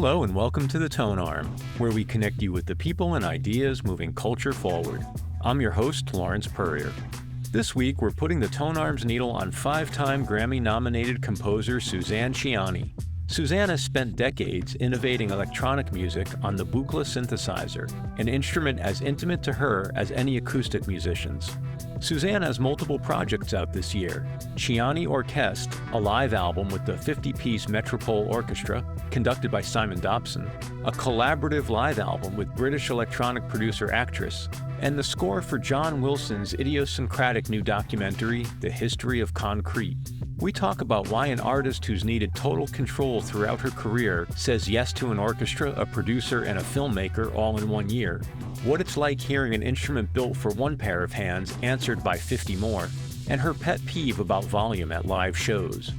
Hello and welcome to the Tonearm, where we connect you with the people and ideas moving culture forward. I'm your host, Lawrence Purrier. This week, we're putting the Tonearm's needle on five-time Grammy-nominated composer Suzanne Ciani. Suzanne has spent decades innovating electronic music on the Buchla synthesizer, an instrument as intimate to her as any acoustic musician's. Suzanne has multiple projects out this year: Ciani Orkest, a live album with the 50-piece Metropole Orkestra, conducted by Simon Dobson, a collaborative live album with British electronic producer-actress, and the score for John Wilson's idiosyncratic new documentary, The History of Concrete. We talk about why an artist who's needed total control throughout her career says yes to an orchestra, a producer, and a filmmaker all in 1 year, what it's like hearing an instrument built for one pair of hands answered by 50 more, and her pet peeve about volume at live shows.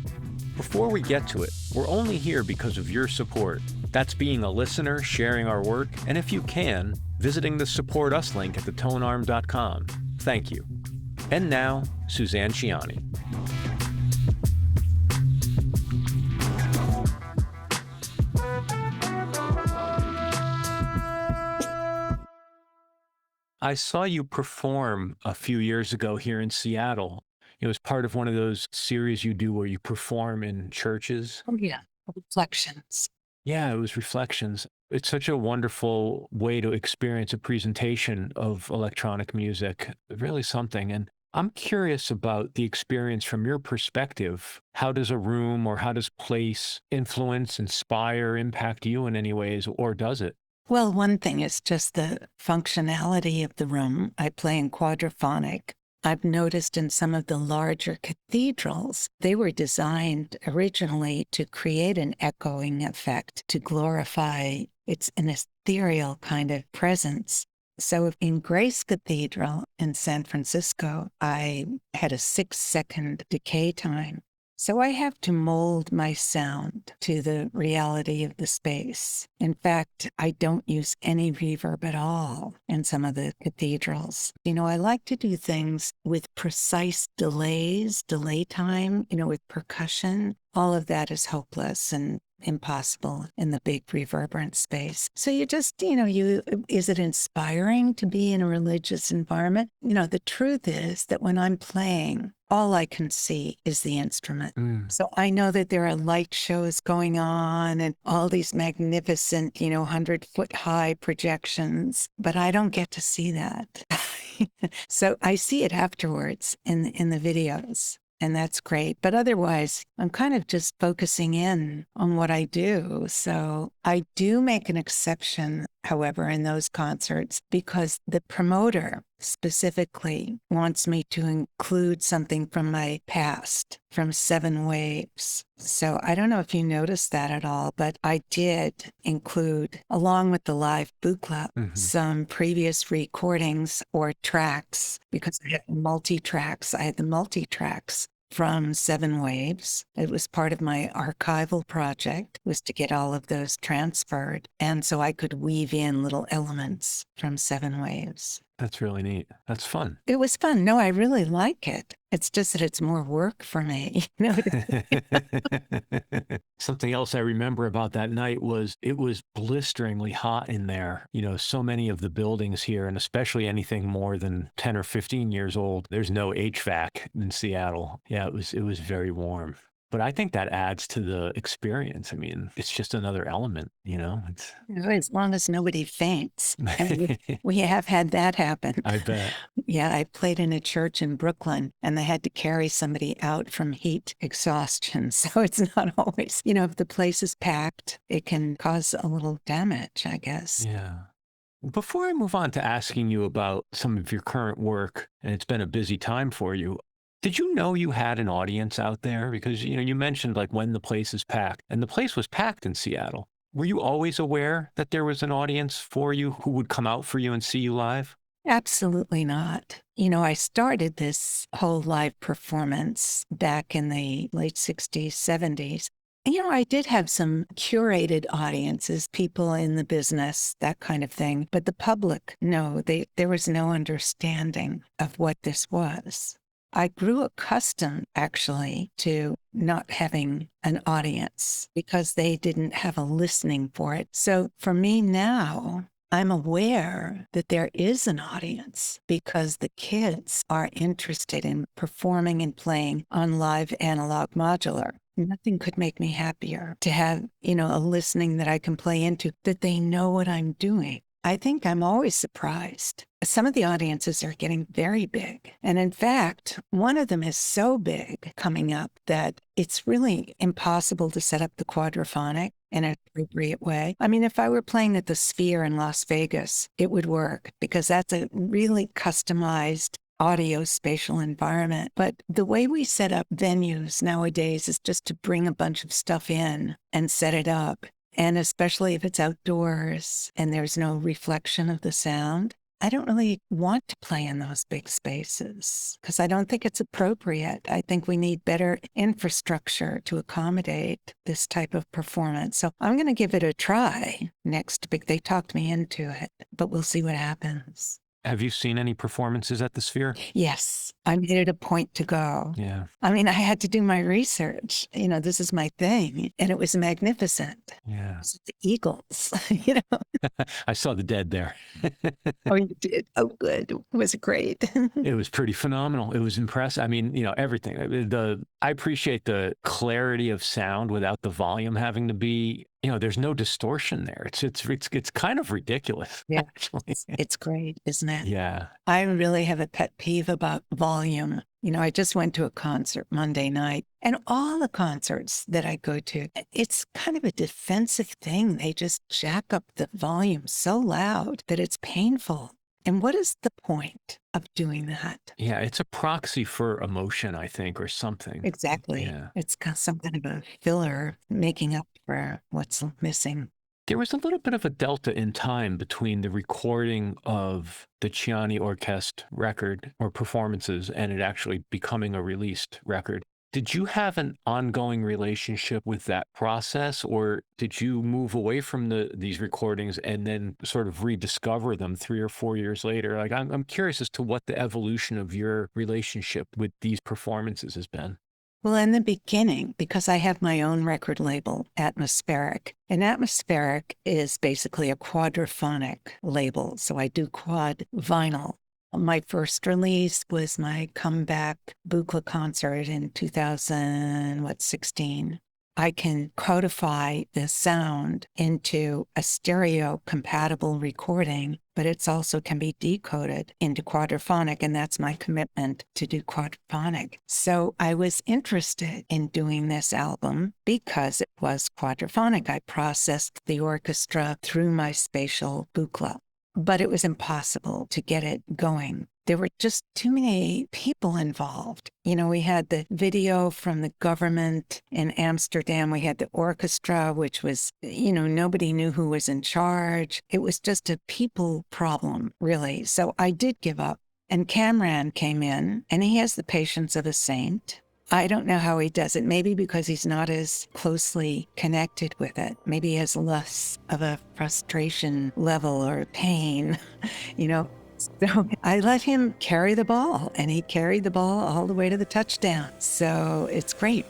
Before we get to it, we're only here because of your support. That's being a listener, sharing our work, and if you can, visiting the Support Us link at thetonearm.com. Thank you. And now, Suzanne Ciani. I saw you perform a few years ago here in Seattle. It was part of one of those series you do where you perform in churches. Oh, yeah. Reflections. Yeah, it was Reflections. It's such a wonderful way to experience a presentation of electronic music, really something. And I'm curious about the experience from your perspective. How does a room or how does place influence, inspire, impact you in any ways, or does it? Well, one thing is just the functionality of the room. I play in Quadraphonic. I've noticed in some of the larger cathedrals, they were designed originally to create an echoing effect, to glorify it's an ethereal kind of presence. So in Grace Cathedral in San Francisco, I had a 6-second decay time. So I have to mold my sound to the reality of the space. In fact, I don't use any reverb at all in some of the cathedrals. I like to do things with precise delays, delay time, with percussion. All of that is hopeless and impossible in the big reverberant space. So you just, is it inspiring to be in a religious environment? The truth is that when I'm playing, all I can see is the instrument. So I know that there are light shows going on and all these magnificent, 100-foot high projections, but I don't get to see that. So I see it afterwards in the videos. And that's great. But otherwise, I'm kind of just focusing in on what I do. So I do make an exception, however, in those concerts because the promoter specifically wants me to include something from my past, from Seven Waves. So I don't know if you noticed that at all, but I did include, along with the live Buchla, some previous recordings or tracks, because I had multi-tracks. I had the multi-tracks from Seven Waves. It was part of my archival project, was to get all of those transferred. And so I could weave in little elements from Seven Waves. That's really neat. That's fun. It was fun. No, I really like it. It's just that it's more work for me. Something else I remember about that night was it was blisteringly hot in there. So many of the buildings here, and especially anything more than 10 or 15 years old, there's no HVAC in Seattle. Yeah, it was very warm. But I think that adds to the experience. I mean, it's just another element, As long as nobody faints. And we have had that happen. I bet. Yeah, I played in a church in Brooklyn, and they had to carry somebody out from heat exhaustion. So it's not always, if the place is packed, it can cause a little damage, I guess. Yeah. Before I move on to asking you about some of your current work, and it's been a busy time for you, did you know you had an audience out there? Because, you mentioned like when the place is packed, and the place was packed in Seattle. Were you always aware that there was an audience for you who would come out for you and see you live? Absolutely not. I started this whole live performance back in the late 60s, 70s. I did have some curated audiences, people in the business, that kind of thing. But the public, no, there was no understanding of what this was. I grew accustomed, actually, to not having an audience because they didn't have a listening for it. So for me now, I'm aware that there is an audience because the kids are interested in performing and playing on live analog modular. Nothing could make me happier to have, a listening that I can play into, that they know what I'm doing. I think I'm always surprised. Some of the audiences are getting very big. And in fact, one of them is so big coming up that it's really impossible to set up the quadraphonic in an appropriate way. I mean, if I were playing at the Sphere in Las Vegas, it would work because that's a really customized audio spatial environment. But the way we set up venues nowadays is just to bring a bunch of stuff in and set it up. And especially if it's outdoors and there's no reflection of the sound, I don't really want to play in those big spaces because I don't think it's appropriate. I think we need better infrastructure to accommodate this type of performance. So I'm going to give it a try next. They talked me into it, but we'll see what happens. Have you seen any performances at the Sphere? Yes, I made it a point to go. Yeah. I mean, I had to do my research. This is my thing. And it was magnificent. Yeah. It was the Eagles, I saw the Dead there. Oh, you did? Oh, good. It was great. It was pretty phenomenal. It was impressive. I mean, everything. I appreciate the clarity of sound without the volume having to be, there's no distortion there. It's kind of ridiculous. Yeah, actually. it's great, isn't it? Yeah. I really have a pet peeve about volume. I just went to a concert Monday night, and all the concerts that I go to, it's kind of a defensive thing. They just jack up the volume so loud that it's painful. And what is the point of doing that? Yeah, it's a proxy for emotion, I think, or something. Exactly. Yeah. It's got some kind of a filler making up for what's missing. There was a little bit of a delta in time between the recording of the Ciani Orkest record or performances and it actually becoming a released record. Did you have an ongoing relationship with that process, or did you move away from these recordings and then sort of rediscover them 3 or 4 years later? Like, I'm curious as to what the evolution of your relationship with these performances has been. Well, in the beginning, because I have my own record label, Atmospheric, and Atmospheric is basically a quadraphonic label. So I do quad vinyl. My first release was my comeback Buchla concert in 2016. I can codify the sound into a stereo compatible recording, but it's also can be decoded into quadraphonic, and that's my commitment to do quadraphonic. So I was interested in doing this album because it was quadraphonic. I processed the orchestra through my Spatial Buchla, but it was impossible to get it going. There were just too many people involved. We had the video from the government in Amsterdam. We had the orchestra, which was, nobody knew who was in charge. It was just a people problem, really. So I did give up. And Cameron came in, and he has the patience of a saint. I don't know how he does it. Maybe because he's not as closely connected with it. Maybe he has less of a frustration level or pain, So I let him carry the ball, and he carried the ball all the way to the touchdown. So it's great.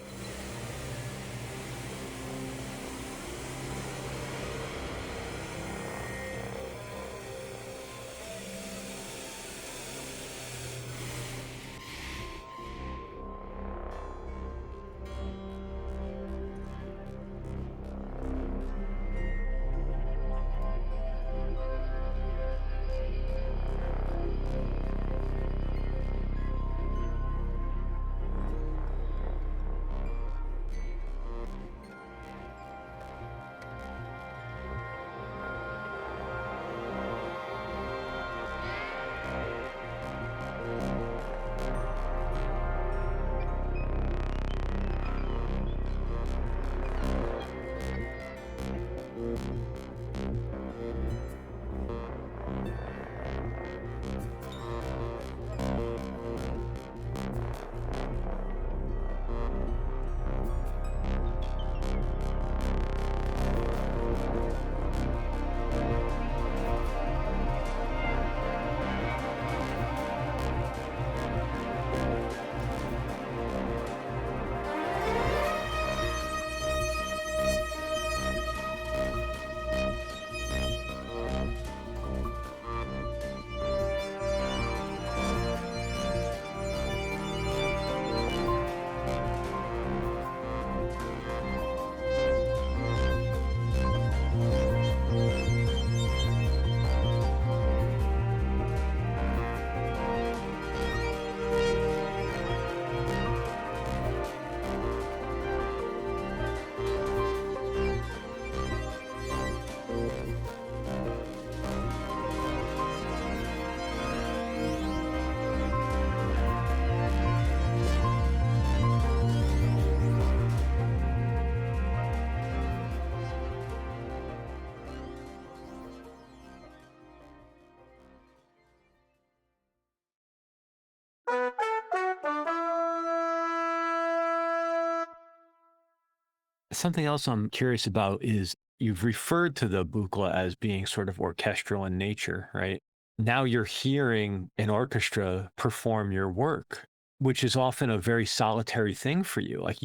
Something else I'm curious about is you've referred to the Buchla as being sort of orchestral in nature, right? Now you're hearing an orchestra perform your work, which is often a very solitary thing for you. Like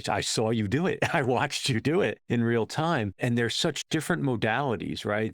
I saw you do it. I watched you do it in real time. And there's such different modalities, right?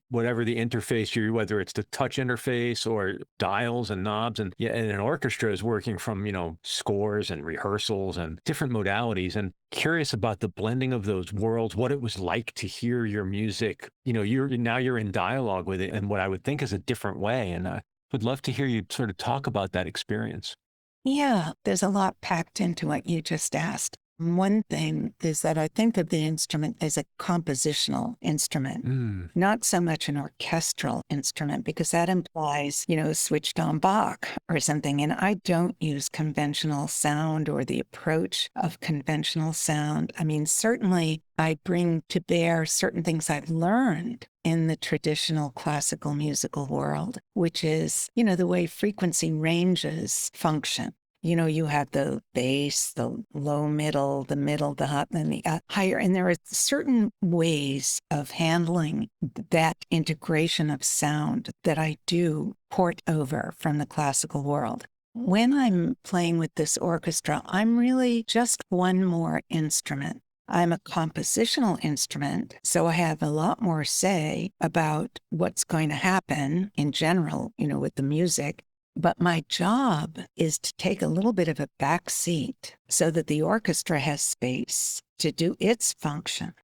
Whatever the interface whether it's the touch interface or dials and knobs, and yeah, and an orchestra is working from, scores and rehearsals and different modalities. And curious about the blending of those worlds, what it was like to hear your music. You're in dialogue with it in what I would think is a different way. And I would love to hear you sort of talk about that experience. Yeah, there's a lot packed into what you just asked. One thing is that I think of the instrument as a compositional instrument, not so much an orchestral instrument, because that implies, switched on Bach or something. And I don't use conventional sound or the approach of conventional sound. I mean, certainly I bring to bear certain things I've learned in the traditional classical musical world, which is, the way frequency ranges function. You have the bass, the low middle, the hot, and the higher. And there are certain ways of handling that integration of sound that I do port over from the classical world. When I'm playing with this orchestra, I'm really just one more instrument. I'm a compositional instrument, so I have a lot more say about what's going to happen in general, with the music. But my job is to take a little bit of a back seat so that the orchestra has space to do its function.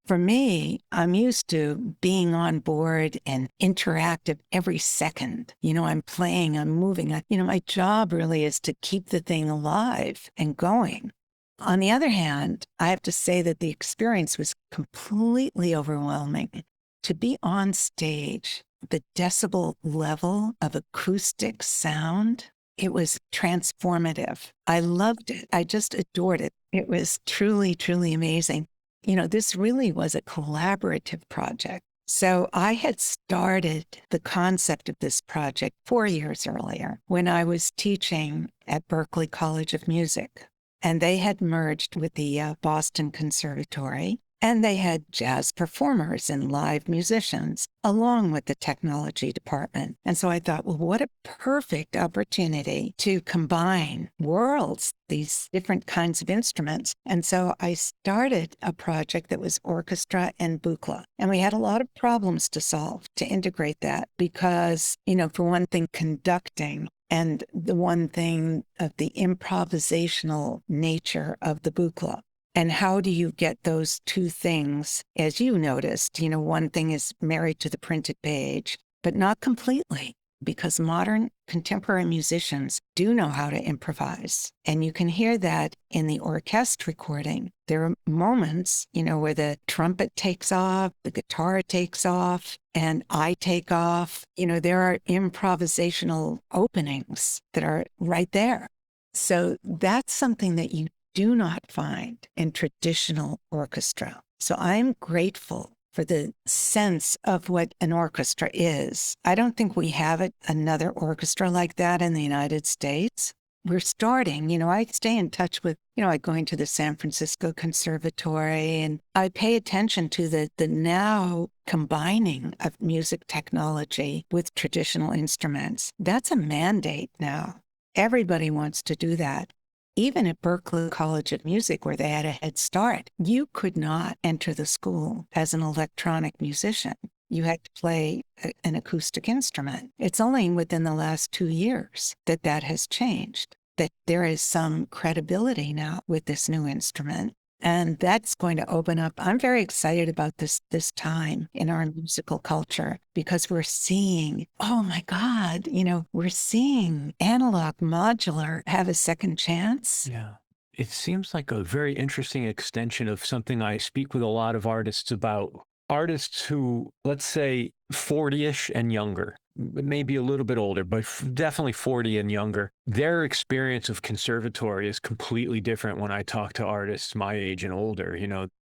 For me, I'm used to being on board and interactive every second. I'm playing, I'm moving. My job really is to keep the thing alive and going. On the other hand, I have to say that the experience was completely overwhelming. To be on stage, the decibel level of acoustic sound, it was transformative. I loved it. I just adored it. It was truly, truly amazing. This really was a collaborative project. So I had started the concept of this project 4 years earlier when I was teaching at Berklee College of Music. And they had merged with the Boston Conservatory, and they had jazz performers and live musicians along with the technology department. And so I thought, well, what a perfect opportunity to combine worlds, these different kinds of instruments. And so I started a project that was orchestra and Buchla. And we had a lot of problems to solve to integrate that because, for one thing, conducting, and the one thing of the improvisational nature of the Buchla. And how do you get those two things? As you noticed, one thing is married to the printed page, but not completely, because modern contemporary musicians do know how to improvise. And you can hear that in the Orkest recording. There are moments, where the trumpet takes off, the guitar takes off, and I take off. There are improvisational openings that are right there. So that's something that you do not find in traditional orchestra. So I'm grateful for the sense of what an orchestra is. I don't think we have another orchestra like that in the United States. We're starting, I stay in touch with, I go into the San Francisco Conservatory, and I pay attention to the now combining of music technology with traditional instruments. That's a mandate now. Everybody wants to do that. Even at Berklee College of Music, where they had a head start, you could not enter the school as an electronic musician. You had to play an acoustic instrument. It's only within the last 2 years that has changed, that there is some credibility now with this new instrument. And that's going to open up. I'm very excited about this time in our musical culture because we're seeing, oh my God, we're seeing analog modular have a second chance. Yeah. It seems like a very interesting extension of something I speak with a lot of artists about. Artists who, let's say, 40-ish and younger, maybe a little bit older, but definitely 40 and younger. Their experience of conservatory is completely different when I talk to artists my age and older.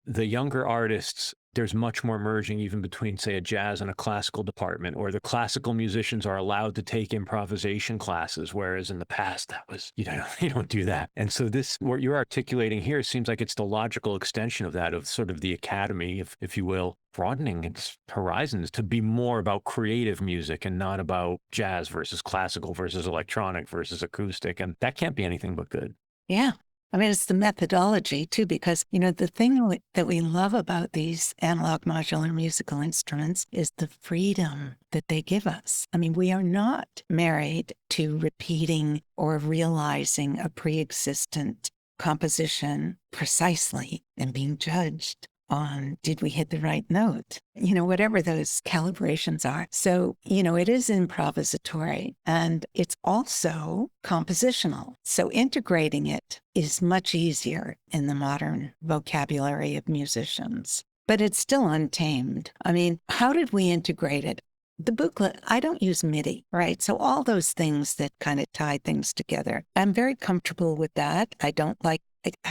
The younger artists there's much more merging even between, say, a jazz and a classical department, or the classical musicians are allowed to take improvisation classes, whereas in the past that was, you don't do that. And so this, what you're articulating here seems like it's the logical extension of that, of sort of the academy, if you will, broadening its horizons to be more about creative music and not about jazz versus classical versus electronic versus acoustic. And that can't be anything but good. Yeah. I mean, it's the methodology too, because, the thing that we love about these analog modular musical instruments is the freedom that they give us. I mean, we are not married to repeating or realizing a pre-existent composition precisely and being judged on, did we hit the right note? Whatever those calibrations are. So, it is improvisatory and it's also compositional. So integrating it is much easier in the modern vocabulary of musicians, but it's still untamed. I mean, how did we integrate it? The Buchla, I don't use MIDI, right? So all those things that kind of tie things together, I'm very comfortable with that. I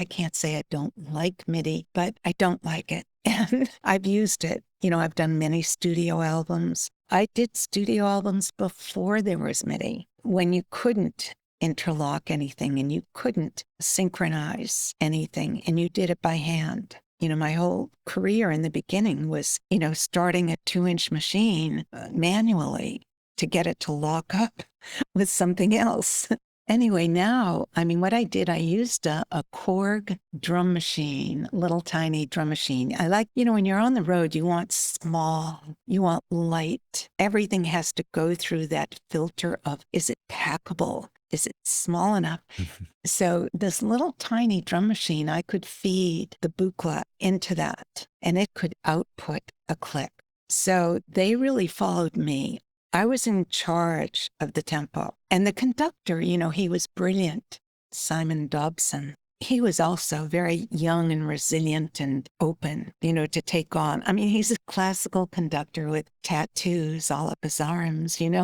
can't say I don't like MIDI, but I don't like it. And I've used it. I've done many studio albums. I did studio albums before there was MIDI, when you couldn't interlock anything and you couldn't synchronize anything and you did it by hand. My whole career in the beginning was, starting a 2-inch machine manually to get it to lock up with something else. Anyway, now, I mean, what I did, I used a Korg drum machine, little tiny drum machine. I like, when you're on the road, you want small, you want light. Everything has to go through that filter of, is it packable? Is it small enough? So this little tiny drum machine, I could feed the Buchla into that and it could output a click. So they really followed me. I was in charge of the tempo. And the conductor, he was brilliant, Simon Dobson. He was also very young and resilient and open, to take on. I mean, he's a classical conductor with tattoos all up his arms, and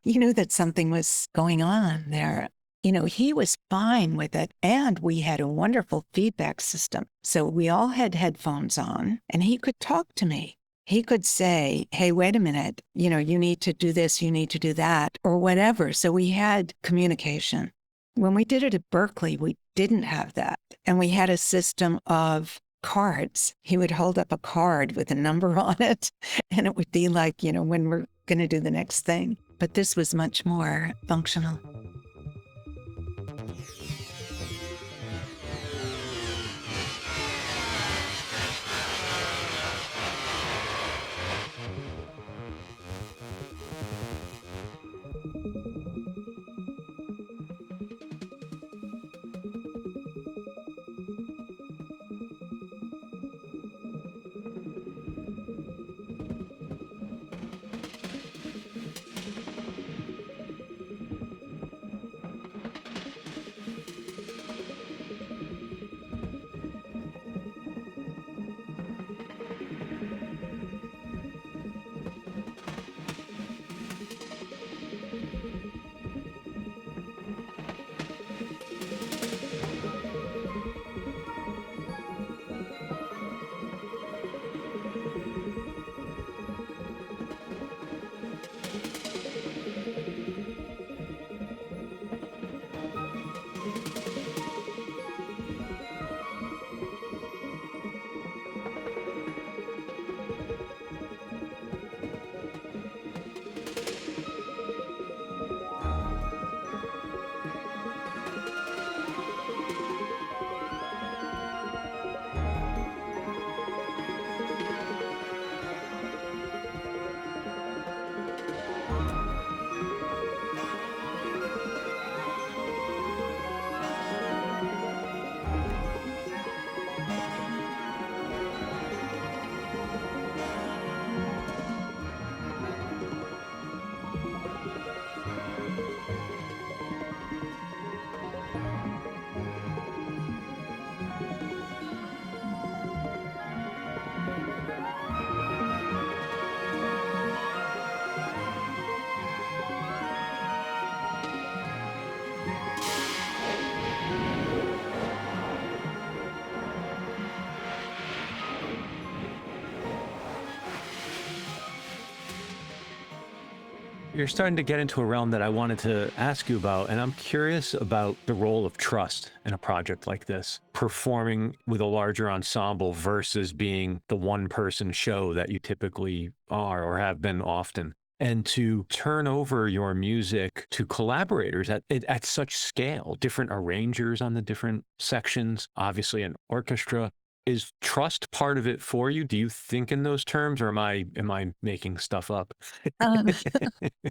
you knew that something was going on there. He was fine with it. And we had a wonderful feedback system. So we all had headphones on and he could talk to me. He could say, hey, wait a minute, you need to do this, you need to do that, or whatever. So we had communication. When we did it at Berklee, we didn't have that. And we had a system of cards. He would hold up a card with a number on it, and it would be like, when we're going to do the next thing. But this was much more functional. You're starting to get into a realm that I wanted to ask you about, and I'm curious about the role of trust in a project like this, performing with a larger ensemble versus being the one-person show that you typically are or have been often. And to turn over your music to collaborators at such scale, different arrangers on the different sections, obviously an orchestra. Is trust part of it for you? Do you think in those terms, or am I making stuff up? Um,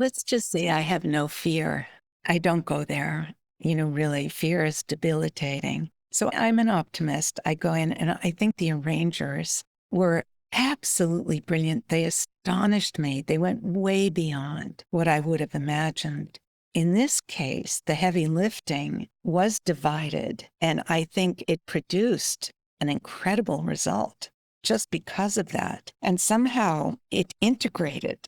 let's just say I have no fear. I don't go there. Really, fear is debilitating. So I'm an optimist. I go in and I think the arrangers were absolutely brilliant. They astonished me. They went way beyond what I would have imagined. In this case, the heavy lifting was divided, and I think it produced an incredible result just because of that. And somehow it integrated.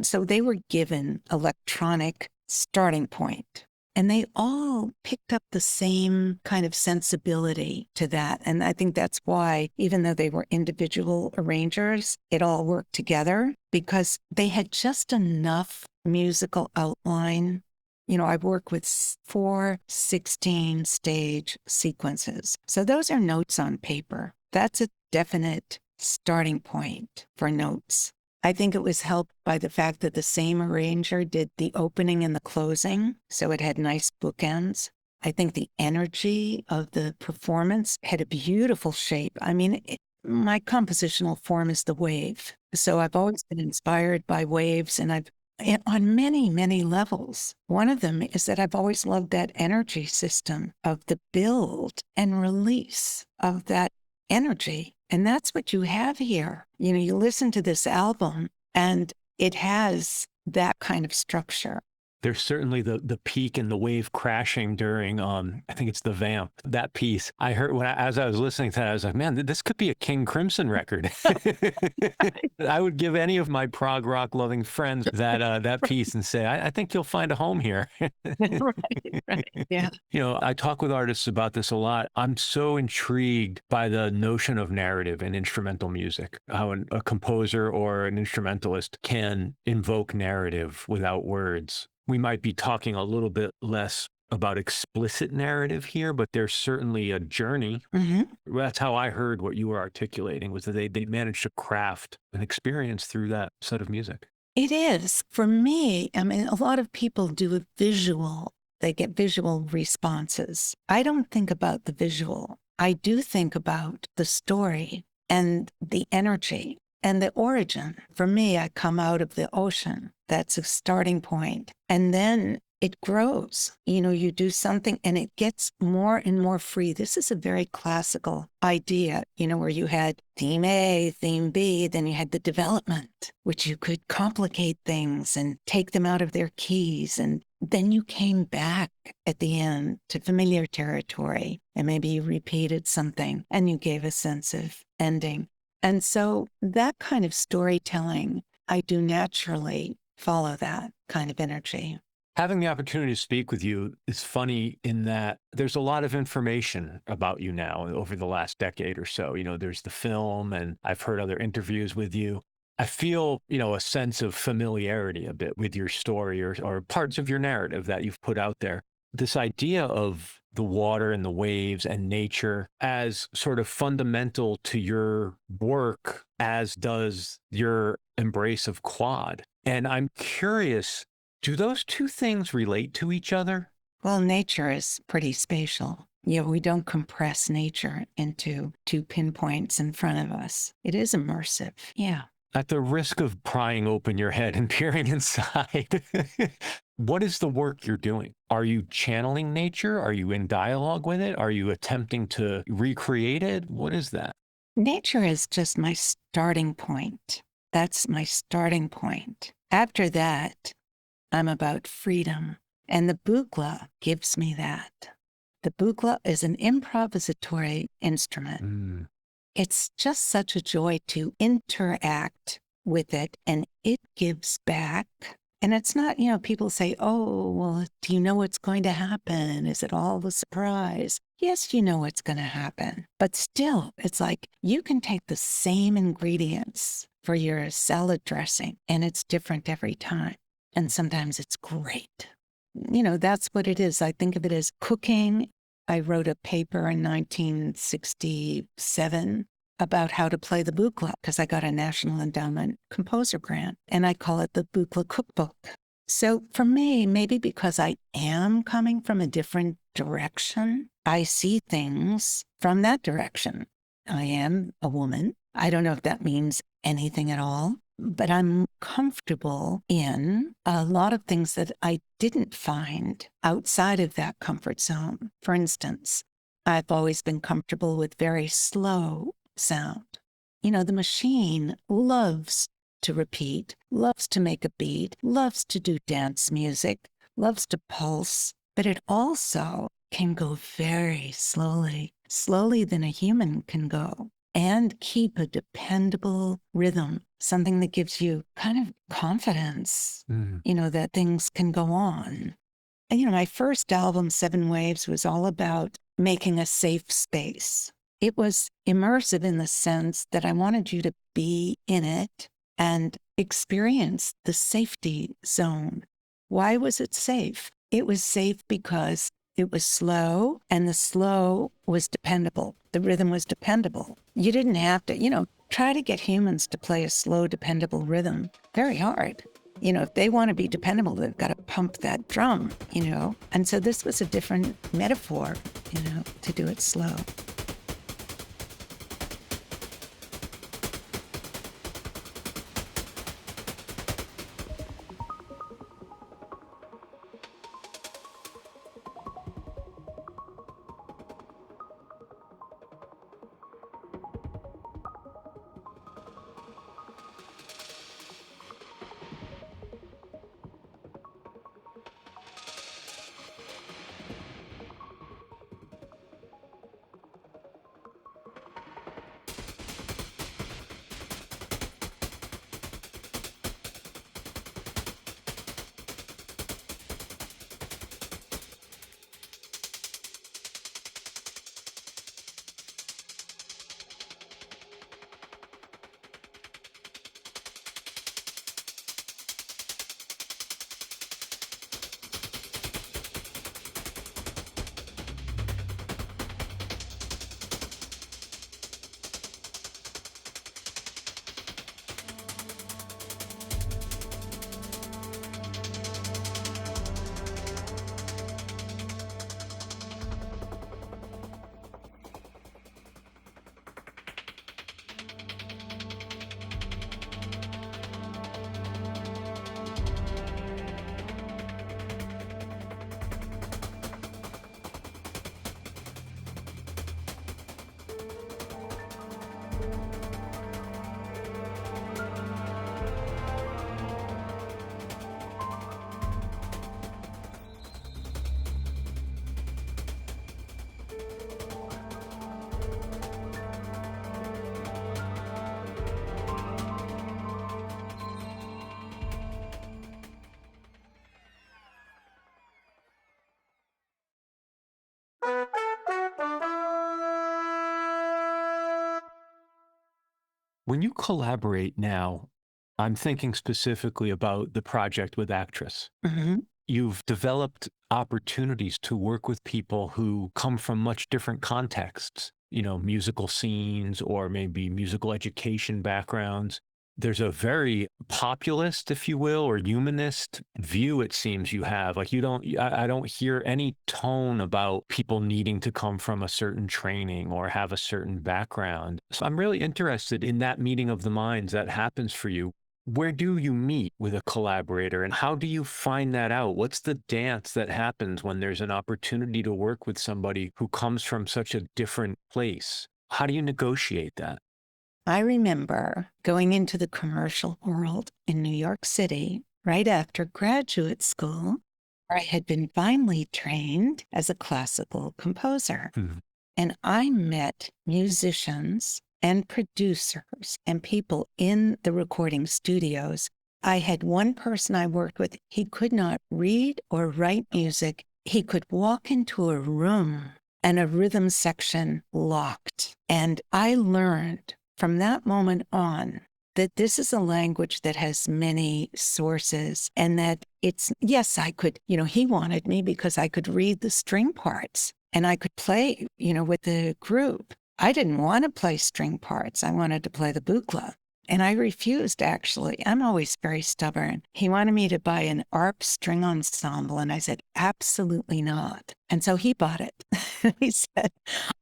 So they were given electronic starting point, and they all picked up the same kind of sensibility to that. And I think that's why, even though they were individual arrangers, it all worked together because they had just enough musical outline. I work with 4 16-stage sequences. So those are notes on paper. That's a definite starting point for notes. I think it was helped by the fact that the same arranger did the opening and the closing, so it had nice bookends. I think the energy of the performance had a beautiful shape. I mean, my compositional form is the wave. So I've always been inspired by waves, and on many, many levels. One of them is that I've always loved that energy system of the build and release of that energy. And that's what you have here. You listen to this album and it has that kind of structure. There's certainly the peak and the wave crashing during, I think it's the Vamp, that piece. I heard as I was listening to that, I was like, man, this could be a King Crimson record. I would give any of my prog rock loving friends that piece and say, I think you'll find a home here. Right, yeah. I talk with artists about this a lot. I'm so intrigued by the notion of narrative in instrumental music, how a composer or an instrumentalist can invoke narrative without words. We might be talking a little bit less about explicit narrative here, but there's certainly a journey. Mm-hmm. That's how I heard what you were articulating, was that they managed to craft an experience through that set of music. It is. For me, I mean, a lot of people do a visual. They get visual responses. I don't think about the visual. I do think about the story and the energy and the origin. For me, I come out of the ocean. That's a starting point. And then it grows. You do something and it gets more and more free. This is a very classical idea, where you had theme A, theme B, then you had the development, which you could complicate things and take them out of their keys. And then you came back at the end to familiar territory, and maybe you repeated something and you gave a sense of ending. And so that kind of storytelling, I do naturally follow that kind of energy. Having the opportunity to speak with you is funny in that there's a lot of information about you now over the last decade or so. There's the film, and I've heard other interviews with you. I feel, a sense of familiarity a bit with your story or parts of your narrative that you've put out there. This idea of the water and the waves and nature as sort of fundamental to your work, as does your embrace of quad. And I'm curious, do those two things relate to each other? Well, nature is pretty spatial. We don't compress nature into 2 pinpoints in front of us. It is immersive. Yeah. At the risk of prying open your head and peering inside, what is the work you're doing? Are you channeling nature? Are you in dialogue with it? Are you attempting to recreate it? What is that? Nature is just my starting point. That's my starting point. After that, I'm about freedom. And the Buchla gives me that. The Buchla is an improvisatory instrument. It's just such a joy to interact with it, and it gives back. And it's not, people say, oh, well, do you know what's going to happen? Is it all a surprise? Yes, you know what's going to happen. But still, it's like you can take the same ingredients for your salad dressing, and it's different every time. and sometimes it's great. That's what it is. I think of it as cooking. I wrote a paper in 1967 about how to play the Buchla because I got a National Endowment Composer Grant, and I call it the Buchla Cookbook. So for me, maybe because I am coming from a different direction, I see things from that direction. I am a woman. I don't know if that means anything at all, but I'm comfortable in a lot of things that I didn't find outside of that comfort zone. For instance, I've always been comfortable with very slow sound. The machine loves to repeat, loves to make a beat, loves to do dance music, loves to pulse, but it also can go very slowly, slower than a human can go, and keep a dependable rhythm, something that gives you kind of confidence, that things can go on. And, my first album, Seven Waves, was all about making a safe space. It was immersive in the sense that I wanted you to be in it and experience the safety zone. Why was it safe? It was safe because it was slow, and the slow was dependable. The rhythm was dependable. You didn't have to, try to get humans to play a slow, dependable rhythm. Very hard. If they want to be dependable, they've got to pump that drum, And so this was a different metaphor, to do it slow. When you collaborate now, I'm thinking specifically about the project with Actress. You've developed opportunities to work with people who come from much different contexts, musical scenes or maybe musical education backgrounds. There's a very populist, if you will, or humanist view, it seems you have. Like I don't hear any tone about people needing to come from a certain training or have a certain background. So I'm really interested in that meeting of the minds that happens for you. Where do you meet with a collaborator, and how do you find that out? What's the dance that happens when there's an opportunity to work with somebody who comes from such a different place? How do you negotiate that? I remember going into the commercial world in New York City right after graduate school, where I had been finally trained as a classical composer. And I met musicians and producers and people in the recording studios. I had one person I worked with. He could not read or write music. He could walk into a room and a rhythm section locked. And I learned from that moment on that this is a language that has many sources and that it's, yes, I could, he wanted me because I could read the string parts and I could play, with the group. I didn't want to play string parts. I wanted to play the Buchla. And I refused, actually. I'm always very stubborn. He wanted me to buy an ARP string ensemble, and I said, absolutely not. And so he bought it. He said,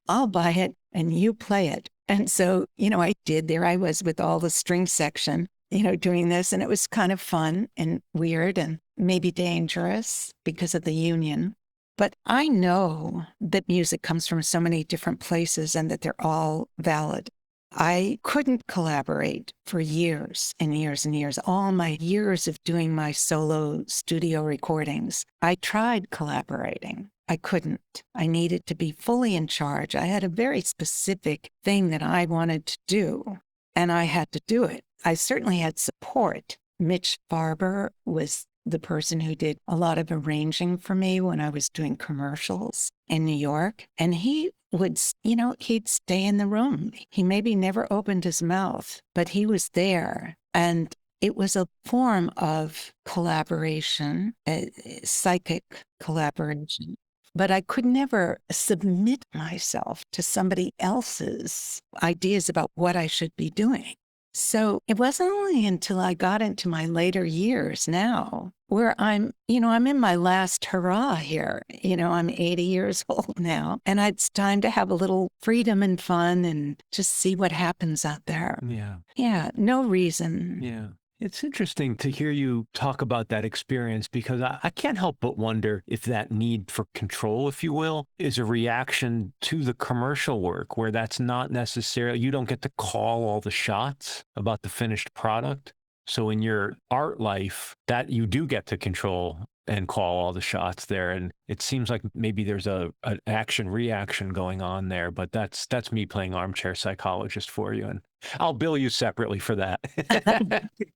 I'll buy it and you play it. And so, I did. There I was with all the string section, doing this. And it was kind of fun and weird and maybe dangerous because of the union. But I know that music comes from so many different places and that they're all valid. I couldn't collaborate for years and years and years. All my years of doing my solo studio recordings, I tried collaborating. I couldn't. I needed to be fully in charge. I had a very specific thing that I wanted to do, and I had to do it. I certainly had support. Mitch Farber was the person who did a lot of arranging for me when I was doing commercials in New York. And he would, he'd stay in the room. He maybe never opened his mouth, but he was there. And it was a form of collaboration, a psychic collaboration. But I could never submit myself to somebody else's ideas about what I should be doing. So it wasn't only until I got into my later years now where I'm in my last hurrah here. I'm 80 years old now, and it's time to have a little freedom and fun and just see what happens out there. Yeah. Yeah, no reason. Yeah. It's interesting to hear you talk about that experience because I can't help but wonder if that need for control, if you will, is a reaction to the commercial work where that's not necessarily, you don't get to call all the shots about the finished product. So in your art life, that you do get to control and call all the shots there. And it seems like maybe there's an action reaction going on there, but that's me playing armchair psychologist for you. And I'll bill you separately for that.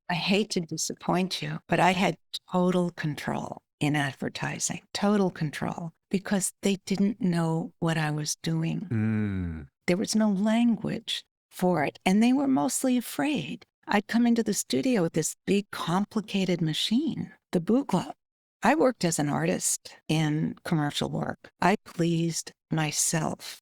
I hate to disappoint you, but I had total control in advertising, total control, because they didn't know what I was doing. There was no language for it, and they were mostly afraid. I'd come into the studio with this big, complicated machine, the Buchla. I worked as an artist in commercial work. I pleased myself.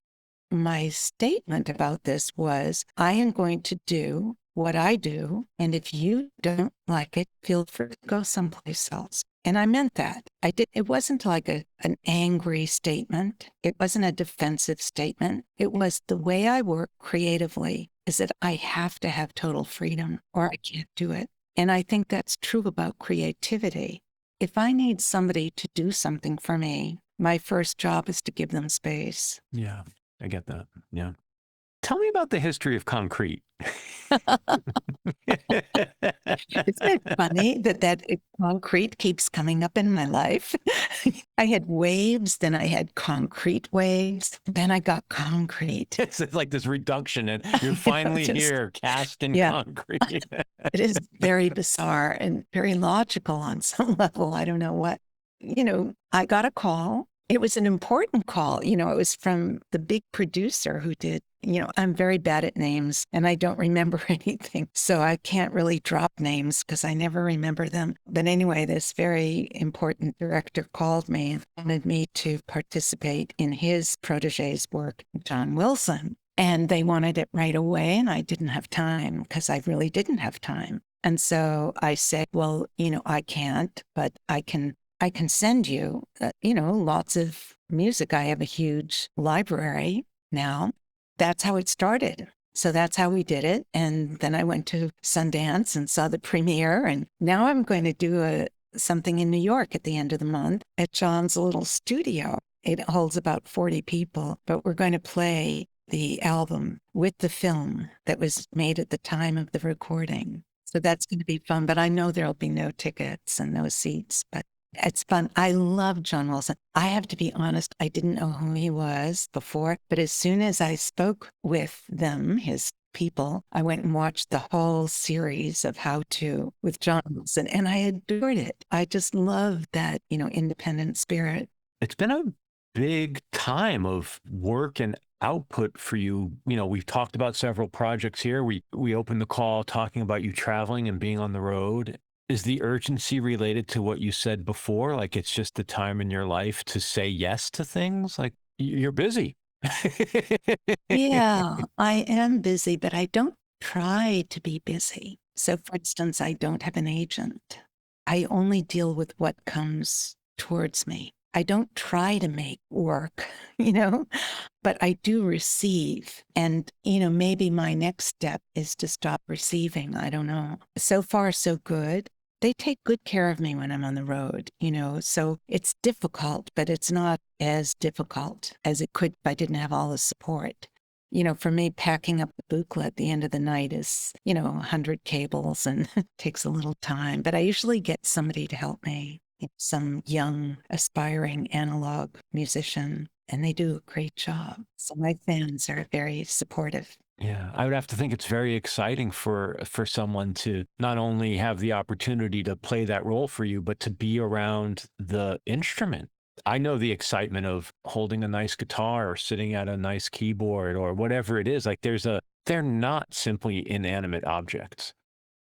My statement about this was, I am going to do what I do, and if you don't like it, feel free to go someplace else. And I meant that. It wasn't like an angry statement. It wasn't a defensive statement. It was the way I work creatively is that I have to have total freedom or I can't do it. And I think that's true about creativity. If I need somebody to do something for me, my first job is to give them space. Yeah, I get that. Yeah. Tell me about the history of concrete. Isn't it funny that concrete keeps coming up in my life? I had waves, then I had concrete waves, then I got concrete. It's like this reduction, and you're finally here, cast in concrete. It is very bizarre and very logical on some level. I don't know what. I got a call. It was an important call. It was from the big producer who did, I'm very bad at names and I don't remember anything. So I can't really drop names because I never remember them. But anyway, this very important director called me and wanted me to participate in his protege's work, John Wilson. And they wanted it right away. And I didn't have time because I really didn't have time. And so I said, well, I can't, but I can send you, lots of music. I have a huge library now. That's how it started. So that's how we did it. And then I went to Sundance and saw the premiere. And now I'm going to do something in New York at the end of the month at John's little studio. It holds about 40 people, but we're going to play the album with the film that was made at the time of the recording. So that's going to be fun. But I know there'll be no tickets and no seats, but it's fun. I love John Wilson. I have to be honest, I didn't know who he was before, but as soon as I spoke with them, his people, I went and watched the whole series of How To with John Wilson, and I adored it. I just love that, independent spirit. It's been a big time of work and output for you? We've talked about several projects here. We opened the call talking about you traveling and being on the road. Is the urgency related to what you said before? Like it's just the time in your life to say yes to things? Like you're busy. Yeah, I am busy, but I don't try to be busy. So, for instance, I don't have an agent. I only deal with what comes towards me. I don't try to make work, but I do receive. And, maybe my next step is to stop receiving. I don't know. So far, so good. They take good care of me when I'm on the road, so it's difficult, but it's not as difficult as it could if I didn't have all the support. For me, packing up the Buchla at the end of the night is, 100 cables and takes a little time, but I usually get somebody to help me, some young, aspiring analog musician, and they do a great job. So my fans are very supportive. Yeah, I would have to think it's very exciting for someone to not only have the opportunity to play that role for you, but to be around the instrument. I know the excitement of holding a nice guitar or sitting at a nice keyboard or whatever it is. Like they're not simply inanimate objects.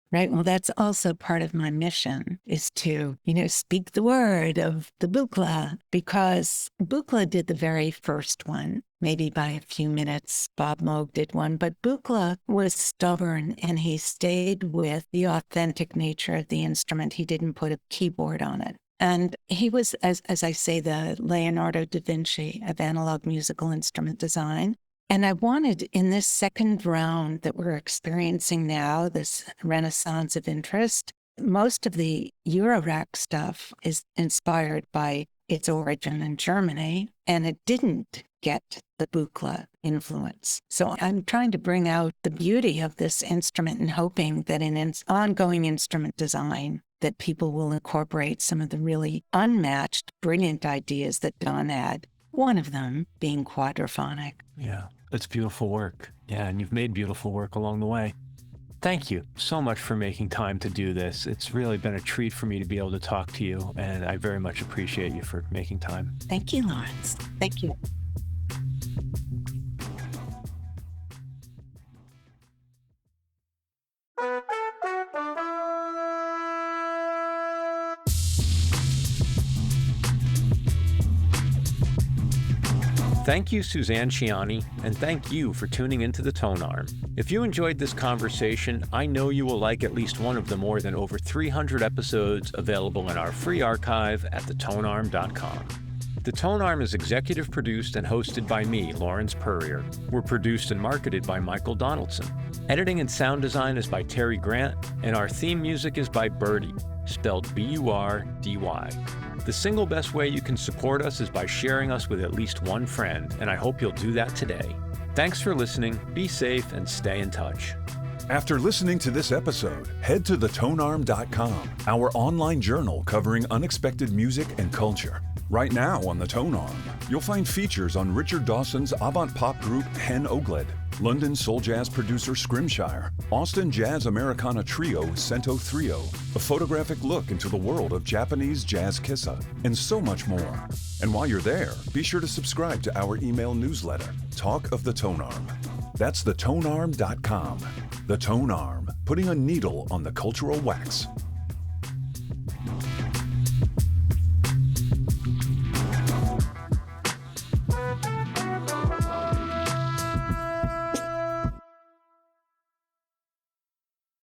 Right. Well, that's also part of my mission is to, speak the word of the Buchla, because Buchla did the very first one, maybe by a few minutes. Bob Moog did one, but Buchla was stubborn and he stayed with the authentic nature of the instrument. He didn't put a keyboard on it. And he was, as I say, the Leonardo da Vinci of analog musical instrument design. And I wanted, in this second round that we're experiencing now, this renaissance of interest, most of the Eurorack stuff is inspired by its origin in Germany, and it didn't get the Buchla influence. So I'm trying to bring out the beauty of this instrument and hoping that in ongoing instrument design, that people will incorporate some of the really unmatched, brilliant ideas that Don had, one of them being quadraphonic. Yeah, it's beautiful work. Yeah, and you've made beautiful work along the way. Thank you so much for making time to do this. It's really been a treat for me to be able to talk to you, and I very much appreciate you for making time. Thank you, Lawrence. Thank you. Thank you, Suzanne Ciani, and thank you for tuning into the Tonearm. If you enjoyed this conversation, I know you will like at least one of the more than over 300 episodes available in our free archive at thetonearm.com. The Tonearm is executive produced and hosted by me, Lawrence Purrier. We're produced and marketed by Michael Donaldson. Editing and sound design is by Terry Grant, and our theme music is by Birdie, spelled B-U-R-D-Y. The single best way you can support us is by sharing us with at least one friend, and I hope you'll do that today. Thanks for listening, be safe, and stay in touch. After listening to this episode, head to thetonearm.com, our online journal covering unexpected music and culture. Right now on the Tonearm, you'll find features on Richard Dawson's avant-pop group Hen Ogledd, London soul jazz producer Scrimshire, Austin jazz Americana trio Cento Trio, a photographic look into the world of Japanese jazz kissa, and so much more. And while you're there, be sure to subscribe to our email newsletter, Talk of the Tonearm. That's thetonearm.com. The Tonearm, putting a needle on the cultural wax.